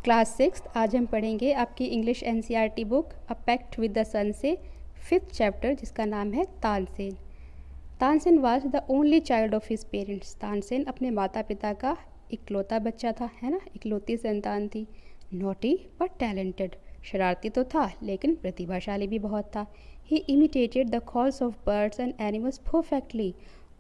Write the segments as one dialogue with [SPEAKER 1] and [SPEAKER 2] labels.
[SPEAKER 1] Class 6 आज हम पढ़ेंगे आपकी English NCERT book a pact with the sun से 5th चैप्टर जिसका नाम है Tansen. Tansen was the only child of his parents. Tansen अपने माता पिता का इकलौता बच्चा था, है ना, इकलौती संतान थी। नॉटी बट टैलेंटेड, शरारती तो था लेकिन प्रतिभाशाली भी बहुत था। He imitated the calls of birds and animals perfectly,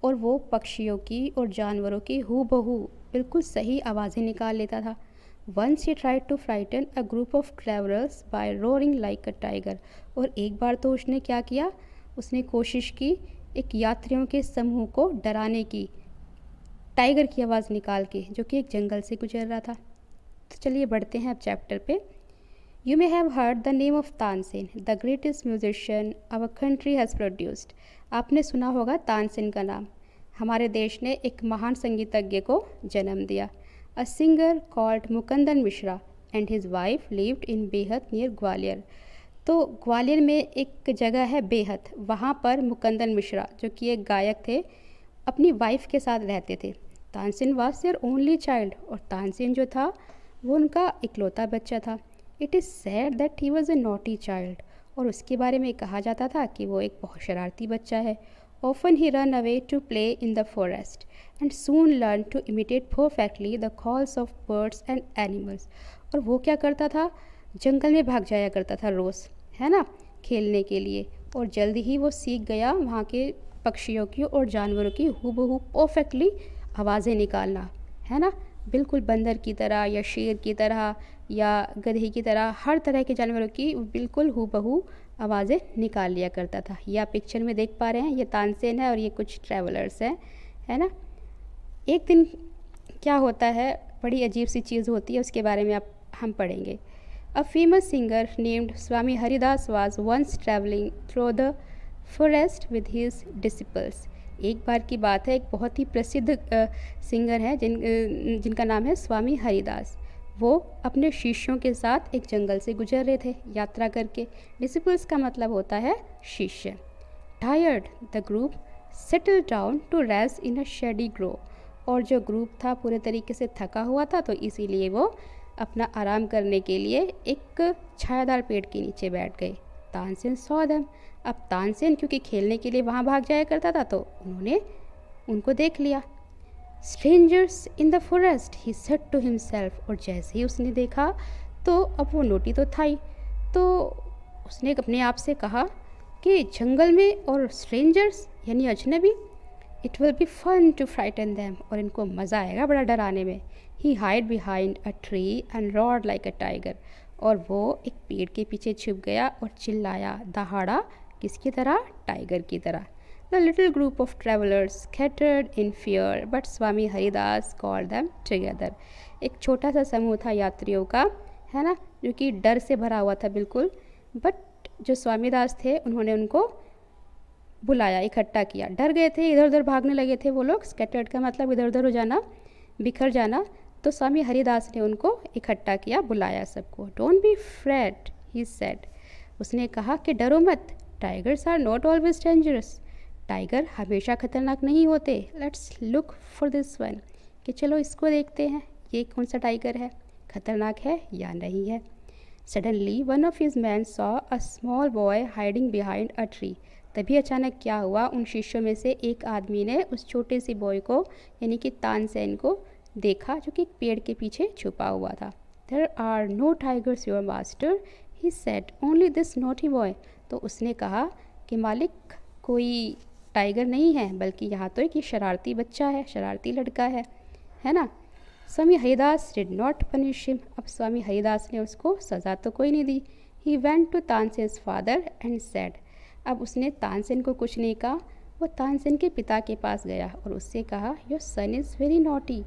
[SPEAKER 1] और वो पक्षियों की और जानवरों की हूबहू बिल्कुल सही आवाज़ें निकाल लेता था। Once he tried to frighten a group of travelers by roaring like a tiger। और एक बार तो उसने क्या किया, उसने कोशिश की एक यात्रियों के समूह को डराने की, टाइगर की आवाज़ निकाल के, जो कि एक जंगल से गुजर रहा था। तो चलिए बढ़ते हैं अब चैप्टर पे। You may have heard the name of Tansen the greatest musician our country has produced. आपने सुना होगा तानसेन का नाम। हमारे देश ने एक महान संगीतज्ञ को जन्म दिया। A singer called मुकंदन Mishra and his wife lived in बेहद near ग्वालियर। तो ग्वालियर में एक जगह है बेहद, वहाँ पर मुकंदन मिश्रा जो कि एक गायक थे, अपनी वाइफ के साथ रहते थे। Tansen was their only child, और तानसेन जो था वो उनका इकलौता बच्चा था। It is said that he was a naughty child, और उसके बारे में कहा जाता था कि वो एक बहुत शरारती बच्चा है। Often he ran away to play in the forest and soon learned to imitate perfectly the calls of birds and animals। और वो क्या करता था, जंगल में भाग जाया करता था रोज़, है ना, खेलने के लिए, और जल्दी ही वो सीख गया वहाँ के पक्षियों की और जानवरों की हूबहू परफेक्टली आवाज़ें निकालना, है ना, बिल्कुल बंदर की तरह या शेर की तरह या गधे की तरह, हर तरह के जानवरों की बिल्कुल हूबहू आवाज़ें निकाल लिया करता था। ये आप पिक्चर में देख पा रहे हैं, ये तानसेन है और ये कुछ ट्रैवलर्स हैं, है ना। एक दिन क्या होता है, बड़ी अजीब सी चीज़ होती है, उसके बारे में हम पढ़ेंगे। A famous singer named Swami Haridas was once travelling through the forest with his disciples. एक बार की बात है, एक बहुत ही प्रसिद्ध सिंगर है जिनका नाम है स्वामी हरिदास। वो अपने शिष्यों के साथ एक जंगल से गुजर रहे थे यात्रा करके। डिसिपल्स का मतलब होता है शिष्य। Tired the group settle down to rest in a shady grove, और जो ग्रुप था पूरे तरीके से थका हुआ था, तो इसीलिए वो अपना आराम करने के लिए एक छायादार पेड़ के नीचे बैठ गए। Tansen saw them. अब तानसेन क्योंकि खेलने के लिए वहाँ भाग जाया करता था, तो उन्होंने उनको देख लिया। Strangers in the forest he said to himself, और जैसे ही उसने देखा तो अब वो नोटी तो था ही, तो उसने अपने आप से कहा कि जंगल में और स्ट्रेंजर्स यानी अजनबी, it will be fun to frighten them, और इनको मज़ा आएगा बड़ा डराने में। He hide behind a tree and roared like a tiger, और वो एक पेड़ के पीछे छुप गया और चिल्लाया, दहाड़ा, किसकी तरह, टाइगर की तरह। The little group of travelers scattered in fear, but Swami Haridas called them together। एक छोटा सा समूह था यात्रियों का, है ना, जो कि डर से भरा हुआ था बिल्कुल, बट जो स्वामी दास थे उन्होंने उनको बुलाया, इकट्ठा किया। डर गए थे, इधर उधर भागने लगे थे वो लोग। स्कैटर्ड का मतलब इधर उधर हो जाना, बिखर जाना। तो स्वामी हरिदास ने उनको इकट्ठा किया, बुलाया सबको। Don't be afraid he said, उसने कहा कि डरो मत, tigers are not always dangerous, tiger हमेशा खतरनाक नहीं होते। Let's look for this one, कि चलो इसको देखते हैं, ये कौन सा टाइगर है, खतरनाक है या नहीं है। Suddenly one of his man saw a small boy hiding behind a tree. तभी अचानक क्या हुआ, उन शिष्यों में से एक आदमी ने उस छोटे से बॉय को यानी कि तानसेन को देखा, जो कि एक पेड़ के पीछे छुपा हुआ था। There are no tigers your master he said, only this naughty boy. तो उसने कहा कि मालिक, कोई टाइगर नहीं है, बल्कि यहाँ तो एक ये शरारती बच्चा है, शरारती लड़का है ना। Swami Haridas did not punish him. अब स्वामी हरिदास ने उसको सज़ा तो कोई नहीं दी। He went to Tansen's father and said, अब उसने तानसेन को कुछ नहीं कहा, वो तानसेन के पिता के पास गया और उससे कहा, your son is very naughty,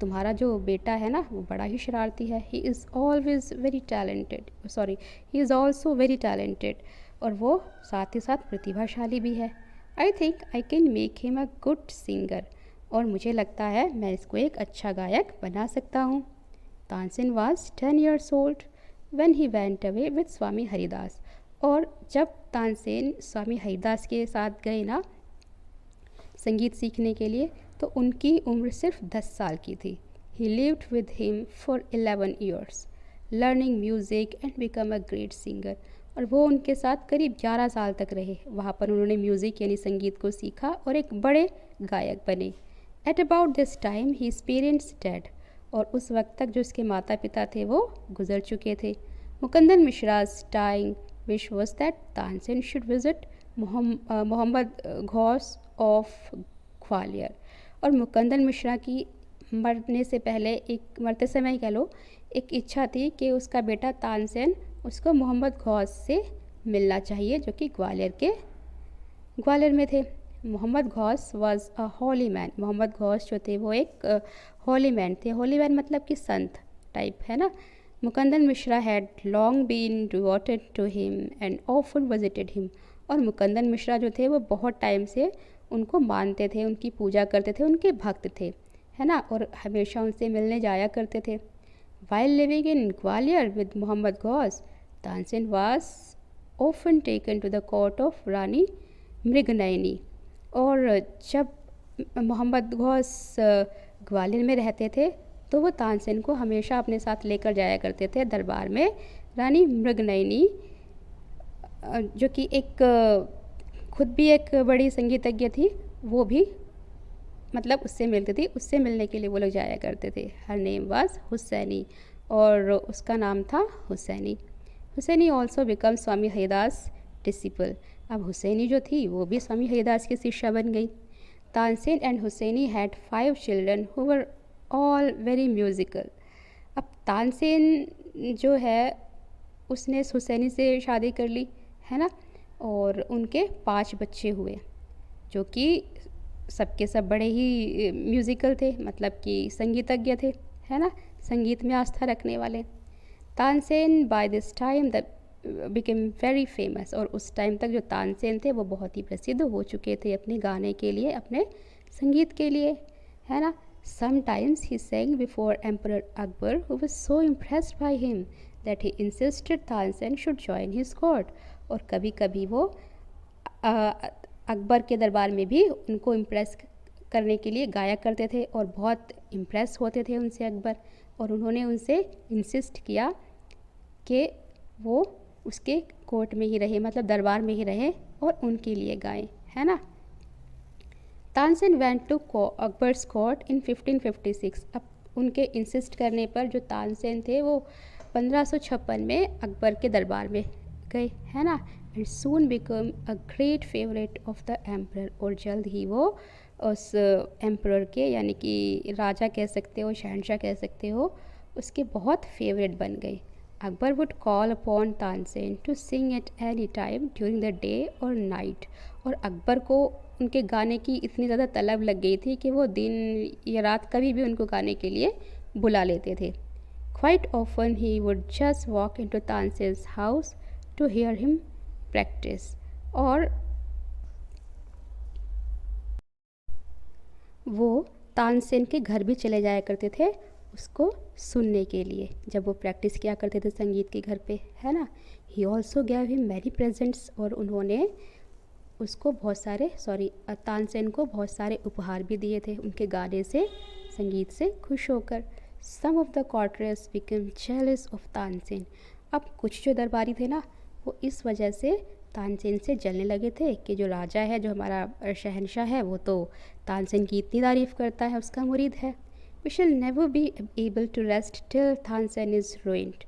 [SPEAKER 1] तुम्हारा जो बेटा है ना वो बड़ा ही शरारती है। He is always very talented, sorry, he is also very talented, और वो साथ ही साथ प्रतिभाशाली भी है। I think I can make him a good singer, और मुझे लगता है मैं इसको एक अच्छा गायक बना सकता हूँ। Tansen was 10 years old when he went away with स्वामी हरिदास, और जब तानसेन स्वामी हरिदास के साथ गए ना संगीत सीखने के लिए, तो उनकी उम्र सिर्फ 10 साल की थी। ही lived with him for 11 years। Learning music and become a great singer. और वो उनके साथ करीब 11 साल तक रहे। वहाँ पर उन्होंने म्यूज़िक यानी संगीत को सीखा और एक बड़े गायक बने। At about this time he parents dead. और उस वक्त तक जो उसके माता पिता थे वो गुजर चुके थे। Mukandar Mishra's dying wish was that Tansen should visit Mohammad Ghaus of Gwalior. और मुकंदर मिश्रा की मरने से पहले, एक मरते समय कह लो, एक इच्छा थी कि उसका बेटा तानसेन उसको मोहम्मद घौस से मिलना चाहिए, जो कि ग्वालियर में थे। Mohammad Ghaus was a holy man. Mohammad Ghaus जो थे वो एक होली मैन थे। होली मैन मतलब कि संत टाइप, है ना। Mukandar Mishra had long been devoted to him and often visited him. और मुकंदर मिश्रा जो थे वो बहुत टाइम से उनको मानते थे, उनकी पूजा करते थे, उनके भक्त थे, है ना, और हमेशा उनसे मिलने जाया करते थे। While living in Gwalior with Mohammad Ghaus, Tansen was often taken to the court of Rani Mrignayani. और जब मोहम्मद घौस ग्वालियर में रहते थे तो वो तानसेन को हमेशा अपने साथ लेकर जाया करते थे दरबार में। रानी मृगनयनी जो कि एक खुद भी एक बड़ी संगीतज्ञ थी, वो भी मतलब उससे मिलती थी। उससे मिलने के लिए वो लोग जाया करते थे। हर नेम वाज हुसैनी, और उसका नाम था हुसैनी। हुसैनी ऑल्सो बिकम स्वामी हरिदास डिसिपल। अब हुसैनी जो थी वो भी स्वामी हरिदास की शिष्या बन गई। Tansen and Husaini had 5 children who were all very musical. अब तानसेन जो है उसने हुसैनी से शादी कर ली, है ना, और उनके 5 बच्चे हुए, जो कि सबके सब बड़े ही म्यूज़िकल थे, मतलब कि संगीतज्ञ थे, है ना, संगीत में आस्था रखने वाले। Tansen by this time the became very famous. और उस टाइम तक जो तानसेन थे वो बहुत ही प्रसिद्ध हो चुके थे अपने गाने के लिए, अपने संगीत के लिए, है ना। Sometimes he sang before Emperor Akbar, who was so impressed by him that he insisted Tansen should join his court. और कभी कभी वो अकबर के दरबार में भी उनको इम्प्रेस करने के लिए गाया करते थे, और बहुत इम्प्रेस होते थे उनसे अकबर, और उन्होंने उनसे इंसिस्ट किया कि वो उसके कोर्ट में ही रहे, मतलब दरबार में ही रहे और उनके लिए गाएं, है ना। Tansen went to Akbar's court in 1556। अब उनके इंसिस्ट करने पर जो तानसेन थे वो 1556 में अकबर के दरबार में गए, है ना। And soon become a great favourite of the emperor. और जल्द ही वो उस एम्परर के, यानी कि राजा कह सकते हो, शहंशाह कह सकते हो, उसके बहुत फेवरेट बन गए। Akbar would call upon Tansen to sing at any time during the day और नाइट। और अकबर को उनके गाने की इतनी ज़्यादा तलब लग गई थी कि वो दिन या रात कभी भी उनको गाने के लिए बुला लेते थे। Quite often he would just walk into Tansen's house to hear him practice. और वो तानसेन के घर भी चले जाया करते थे उसको सुनने के लिए, जब वो प्रैक्टिस किया करते थे संगीत के घर पे, है ना। He also gave him many presents. और उन्होंने उसको बहुत सारे तानसेन को बहुत सारे उपहार भी दिए थे उनके गाने से, संगीत से खुश होकर। Some of the courtiers become jealous of Tansen. अब कुछ जो दरबारी थे ना, वो इस वजह से तानसेन से जलने लगे थे कि जो राजा है, जो हमारा शहंशाह है, वो तो तानसेन की इतनी तारीफ़ करता है, उसका मुरीद है। We shall never be able to rest till Tansen is ruined,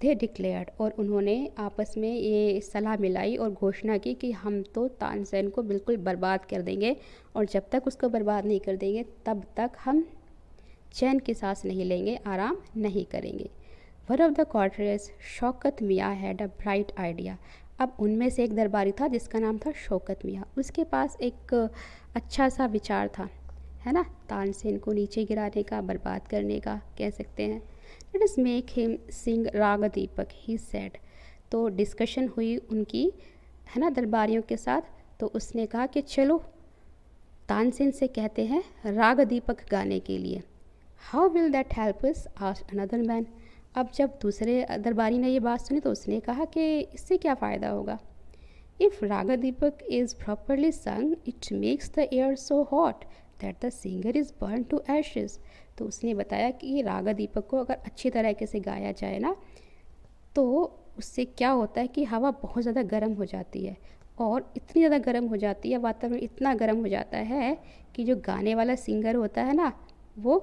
[SPEAKER 1] they declared. और उन्होंने आपस में ये सलाह मिलाई और घोषणा की कि हम तो तानसेन को बिल्कुल बर्बाद कर देंगे, और जब तक उसको बर्बाद नहीं कर देंगे तब तक हम चैन की सांस नहीं लेंगे, आराम नहीं करेंगे। वन ऑफ द कॉर्टर्स शौकत मियाँ हैड अ ब्राइट आइडिया। अब उनमें से एक दरबारी था जिसका नाम था शौकत मियाँ। उसके पास एक अच्छा सा विचार था, है ना, तानसेन को नीचे गिराने का, बर्बाद करने का कह सकते हैं। Let us make him Singh raga Deepak, he said. तो डिस्कशन हुई उनकी, है ना, दरबारियों के साथ। तो उसने कहा कि चलो तानसेन से कहते हैं राग दीपक गाने के लिए। How will that help us, asked another man. अब जब दूसरे दरबारी ने ये बात सुनी तो उसने कहा कि इससे क्या फ़ायदा होगा। If raga Deepak is properly sung it makes the air so hot that the singer is burn to ashes. तो उसने बताया कि ये रागा दीपक को अगर अच्छी तरीके से गाया जाए ना, तो उससे क्या होता है कि हवा बहुत ज़्यादा गर्म हो जाती है, और इतनी ज़्यादा गर्म हो जाती है, वातावरण इतना गर्म हो जाता है कि जो गाने वाला सिंगर होता है ना, वो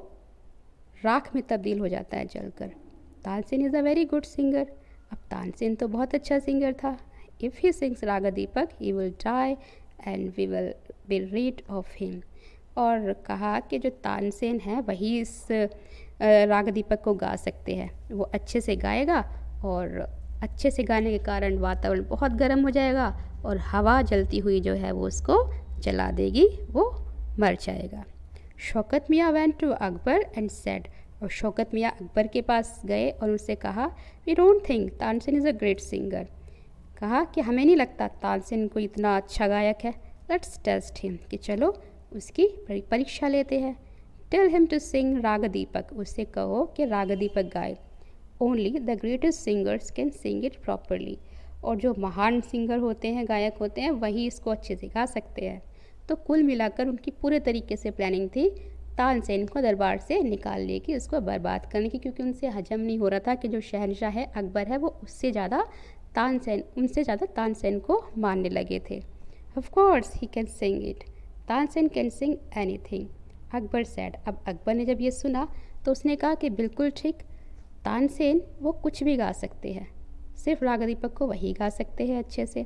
[SPEAKER 1] राख में तब्दील हो जाता है जलकर। Tansen is a very good singer. अब तानसेन तो बहुत अच्छा सिंगर था। If he sings raga Deepak he will die and we will be rid of him. और कहा कि जो तानसेन है वही इस राग दीपक को गा सकते हैं। वो अच्छे से गाएगा, और अच्छे से गाने के कारण वातावरण बहुत गर्म हो जाएगा, और हवा जलती हुई जो है वो उसको जला देगी, वो मर जाएगा। Shaukat Miyan went to Akbar and said. और शौकत मियाँ अकबर के पास गए और उनसे कहा, we don't think Tansen is a great singer. कहा कि हमें नहीं लगता तानसेन कोई इतना अच्छा गायक है। लेट्स टेस्ट हिम, कि चलो उसकी परीक्षा लेते हैं। Tell him to sing raga दीपक। उससे कहो कि राग दीपक गाए। Only the greatest singers can sing it properly. और जो महान सिंगर होते हैं, गायक होते हैं, वही इसको अच्छे से गा सकते हैं। तो कुल मिलाकर उनकी पूरे तरीके से प्लानिंग थी तानसेन को दरबार से निकालने की, उसको बर्बाद करने की, क्योंकि उनसे हजम नहीं हो रहा था कि जो शहनशाह है अकबर है वो उनसे ज़्यादा तानसेन को मानने लगे थे। Of course he can sing it, Tansen can sing anything, Akbar said. अब अकबर ने जब ये सुना तो उसने कहा कि बिल्कुल ठीक, तानसेन वो कुछ भी गा सकते हैं, सिर्फ राग दीपक को वही गा सकते हैं अच्छे से।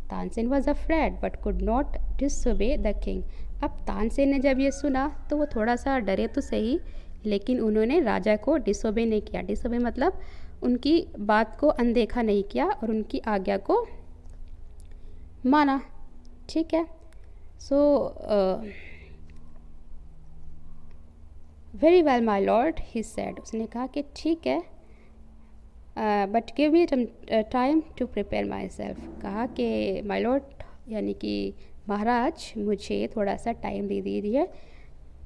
[SPEAKER 1] Tansen was afraid but could not disobey the king. अब तानसेन ने जब ये सुना तो वो थोड़ा सा डरे तो सही, लेकिन उन्होंने राजा को डिसोबे नहीं किया। डिसोबे मतलब उनकी बात को अनदेखा नहीं किया और उनकी आज्ञा को माना। ठीक है। So very well my lord he said. उसने कहा कि ठीक है, but give me time to prepare myself. कहा कि माई लॉर्ड यानी कि महाराज, मुझे थोड़ा सा टाइम दे दीजिए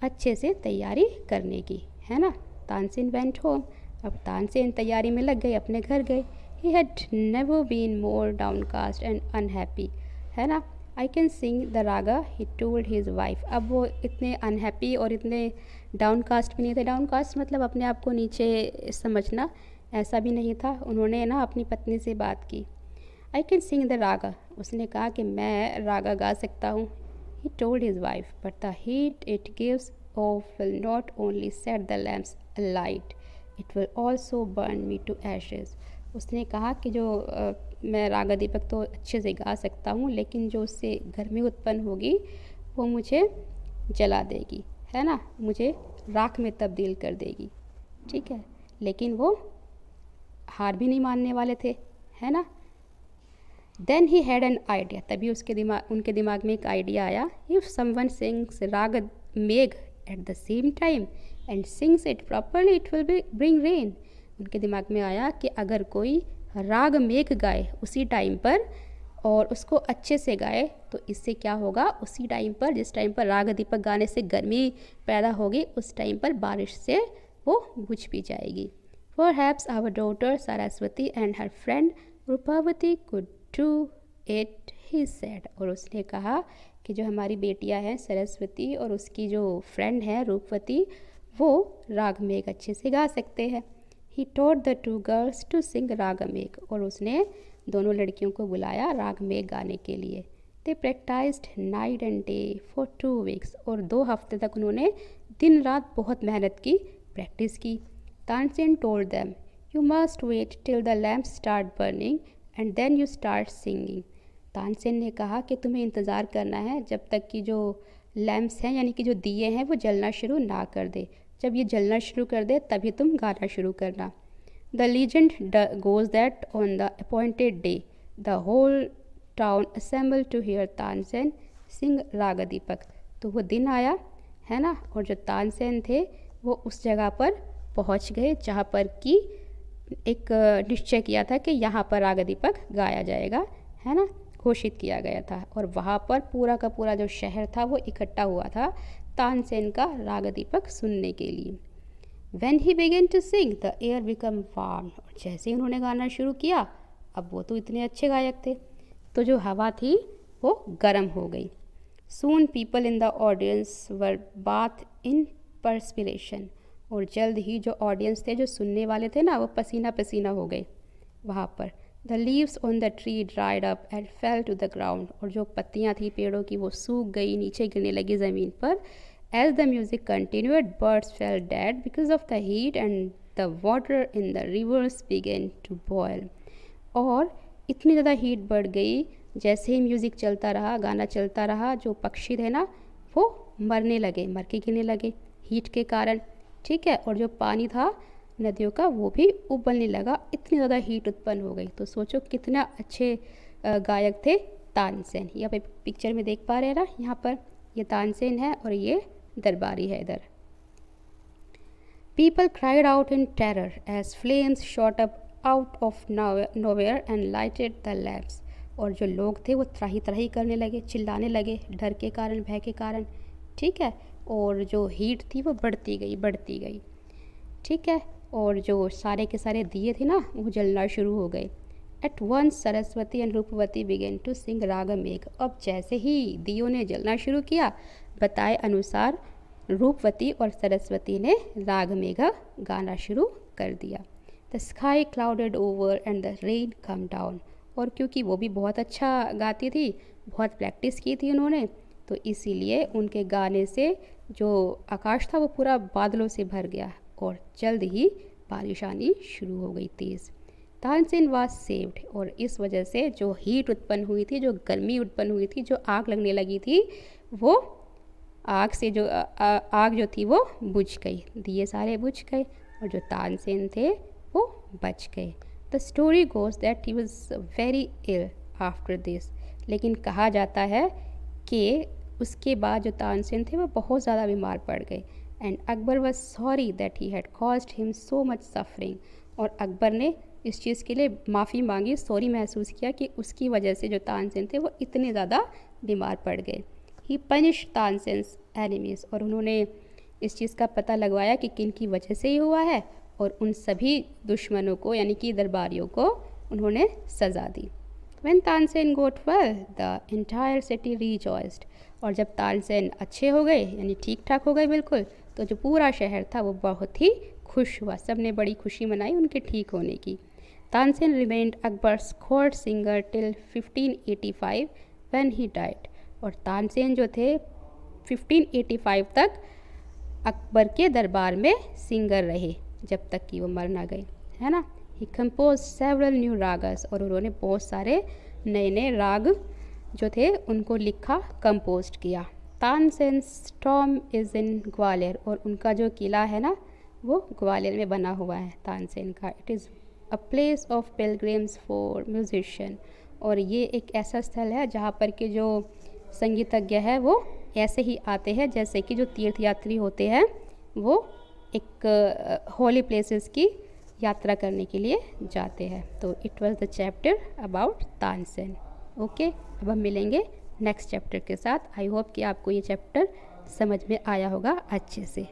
[SPEAKER 1] अच्छे से तैयारी करने की, है ना। Tansen went home. अब तानसेन तैयारी में लग गए, अपने घर गए। He had never been more downcast and unhappy, है ना। I can sing the raga he told his wife. अब वो इतने अनहैप्पी और इतने डाउनकास्ट भी नहीं थे। डाउनकास्ट मतलब अपने आप को नीचे समझना, ऐसा भी नहीं था। उन्होंने ना अपनी पत्नी से बात की। I can sing the raga. उसने कहा कि मैं रागा गा सकता हूँ। He told his wife, but the heat it gives off will not only set the lamps alight, it will also burn me to ashes. उसने कहा कि जो मैं रागा दीपक तो अच्छे से गा सकता हूँ, लेकिन जो उससे गर्मी उत्पन्न होगी वो मुझे जला देगी, है ना, मुझे राख में तब्दील कर देगी। ठीक है। लेकिन वो हार भी नहीं मानने वाले थे, है ना। Then he had an idea. तभी उनके दिमाग में एक आइडिया आया। इफ़ समवन सिंग्स राग मेघ at the same time and sings it properly it will bring rain. उनके दिमाग में आया कि अगर कोई राग मेघ गाए उसी टाइम पर और उसको अच्छे से गाए, तो इससे क्या होगा, उसी टाइम पर जिस टाइम पर राग दीपक गाने से गर्मी पैदा होगी, उस टाइम पर बारिश से वो बुझ भी जाएगी। Perhaps our daughter Saraswati and her friend Rupavati could do it, he said. और उसने कहा कि जो हमारी बेटियां हैं सरस्वती और उसकी जो फ्रेंड है रूपवती, वो राग मेघ अच्छे से गा सकते हैं। He taught the two girls to sing राग मेघ। और उसने दोनों लड़कियों को बुलाया राग मेघ गाने के लिए। They practiced night and day for 2 weeks। और 2 हफ्ते तक उन्होंने दिन रात बहुत मेहनत की, प्रैक्टिस की। Tansen told them, you must wait till the lamps start burning and then you start singing। Tansen ने कहा कि तुम्हें इंतज़ार करना है जब तक कि जो लैम्प्स हैं यानी कि जो दिए हैं वो जलना शुरू ना कर दे। जब ये जलना शुरू कर दे तभी तुम गाना शुरू करना। The legend goes that on the appointed day the whole town assemble to hear Tansen sing raga Deepak. तो वो दिन आया, है ना, और जो तानसेन थे वो उस जगह पर पहुंच गए जहाँ पर कि एक निश्चय किया था कि यहाँ पर राग दीपक गाया जाएगा, है ना, घोषित किया गया था। और वहाँ पर पूरा का पूरा जो शहर था वो इकट्ठा हुआ था तानसेन का राग दीपक सुनने के लिए। When he began to sing, the air became warm। और जैसे ही उन्होंने गाना शुरू किया, अब वो तो इतने अच्छे गायक थे, तो जो हवा थी वो गर्म हो गई। Soon people in the audience were bathed in perspiration. और जल्द ही जो ऑडियंस थे, जो सुनने वाले थे ना, वो पसीना पसीना हो गए वहाँ पर. The leaves on the tree dried up and fell to the ground. और जो पत्तियाँ थी पेड़ों की वो सूख गई, नीचे गिरने लगी ज़मीन पर. As the music continued, birds fell dead because of the heat and the water in the rivers began to boil. और इतनी ज़्यादा हीट बढ़ गई, जैसे ही म्यूज़िक चलता रहा, गाना चलता रहा, जो पक्षी थे ना वो मरने लगे, मर के गिरने लगे हीट के कारण. ठीक है. और जो पानी था नदियों का वो भी उबलने लगा, इतनी ज़्यादा हीट उत्पन्न हो गई. तो सोचो कितना अच्छे गायक थे तानसेन. यहाँ पे पिक्चर में देख पा रहे हैं ना, यहाँ पर ये तानसेन है और ये दरबारी है इधर. People cried out in terror as flames shot up out of nowhere and lighted the lamps. और जो लोग थे वो त्राही त्राही करने लगे, चिल्लाने लगे डर के कारण, भय के कारण. ठीक है. और जो हीट थी वो बढ़ती गई. ठीक है. और जो सारे के सारे दिए थे ना वो जलना शुरू हो गए. At once सरस्वती एंड रूपवती began to sing रागमेघ. अब जैसे ही दियों ने जलना शुरू किया, बताए अनुसार रूपवती और सरस्वती ने रागमेघ गाना शुरू कर दिया. The sky clouded over and the rain come down. और क्योंकि वो भी बहुत अच्छा गाती थी, बहुत प्रैक्टिस की थी उन्होंने, तो इसीलिए उनके गाने से जो आकाश था वो पूरा बादलों से भर गया और जल्द ही बारिश आनी शुरू हो गई तेज़. Tansen was saved. और इस वजह से जो हीट उत्पन्न हुई थी, जो गर्मी उत्पन्न हुई थी, जो आग लगने लगी थी, वो आग से जो आग जो थी वो बुझ गई, दिए सारे बुझ गए और जो तानसेन थे वो बच गए. The story goes that he was very ill after this. लेकिन कहा जाता है कि उसके बाद जो तानसेन थे वो बहुत ज़्यादा बीमार पड़ गए. And Akbar was sorry that he had caused him so much suffering. और अकबर ने इस चीज़ के लिए माफ़ी मांगी, सॉरी महसूस किया कि उसकी वजह से जो तानसेन थे वो इतने ज़्यादा बीमार पड़ गए. ही पनिश तानसेन्स एनिमीज़. और उन्होंने इस चीज़ का पता लगवाया कि किन की वजह से ही हुआ है, और उन सभी दुश्मनों को यानी कि दरबारियों को उन्होंने सज़ा दी. When Tansen got well, the entire city rejoiced. और जब तानसेन अच्छे हो गए यानी ठीक ठाक हो गए बिल्कुल, तो जो पूरा शहर था वो बहुत ही खुश हुआ. सब ने बड़ी खुशी मनाई उनके ठीक होने की. Tansen remained Akbar's court singer till 1585 when he died. और तानसेन जो थे 1585 तक अकबर के दरबार में सिंगर रहे, जब तक कि वो मर ना गए, है ना. ही कंपोज सेवरल न्यू रागस. और उन्होंने बहुत सारे नए नए राग जो थे उनको लिखा, कंपोज किया. Tansen's Tom is in Gwalior. और उनका जो किला है ना वो ग्वालियर में बना हुआ है तानसेन का. It is a place of pilgrims for musician. और ये एक ऐसा स्थल है जहाँ पर के जो संगीतज्ञ है वो ऐसे ही आते हैं जैसे कि जो तीर्थयात्री होते हैं वो एक होली प्लेसेस की यात्रा करने के लिए जाते हैं. तो it was the chapter about Tansen. Okay. अब हम मिलेंगे नेक्स्ट चैप्टर के साथ. आई होप कि आपको ये चैप्टर समझ में आया होगा अच्छे से.